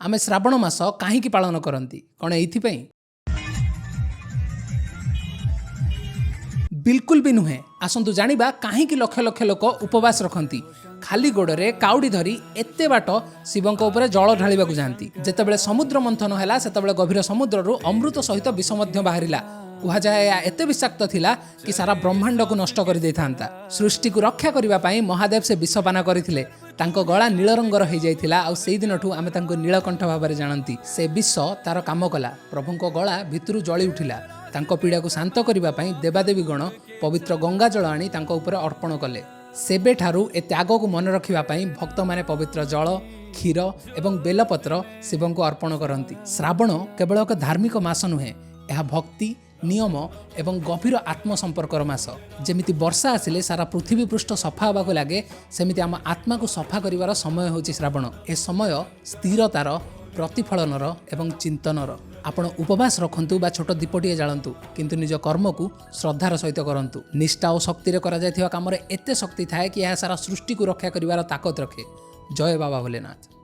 आमे श्रावण मास कहीं पालन करती कौन ये बिल्कुल भी नुहे। आसतु जानिबा कहीं लक्ष लक्ष लोक उपवास रखती खाली गोड़े काउडी धरी एते बाट शिवों उपर जल ढालिबा जाती। जेतेबेले समुद्र मंथन है सेतेबेले गभीर समुद्र अमृत सहित विष बाहरिला। कहुए एते विषाक्त थिला कि सारा ब्रह्मांड को नष्ट कर दे था। सृष्टि को रक्षा करने महादेव से विषपान करथिले। तांको गला नील रंगर हो जाइथिला। आ सेई दिनठू आमे तांको नीलकंठ भाव में जानती। से विष तार काम कला। प्रभुंको गला भितरु जली उठिला। तांको पीड़ा को शांत करने देवादेवी गण पवित्र गंगा जल आनी तांको उपर अर्पण कले। सेबे ठारू ए त्याग को मन रखिबा पई भक्त माने पवित्र जल क्षीर एवं बेलपत्र शिवं को अर्पण करती। श्रावण केवल एक धार्मिक मास नुहे, यह भक्ति नियम एवं गभीर आत्म संपर्कर मास। जेमिति वर्षा आसिले सारा पृथ्वी पृष्ठ सफा होगा लगे, सेमिति आम आत्मा को सफा करिवार समय होछि श्रावण। ए समय स्थिरतार प्रतिफलनर एवं चिंतनर। आपण उपवास रखंतु बा छोट दीपटिए जालंतु, किंतु निज कर्म को श्रद्धार सहित करंतु। निष्ठा और शक्ति रे करा जायथिबा काम रे एते शक्ति थाए कि यह सारा सृष्टि को रक्षा करिवार ताकत रखे। जय बाबा भोलेनाथ।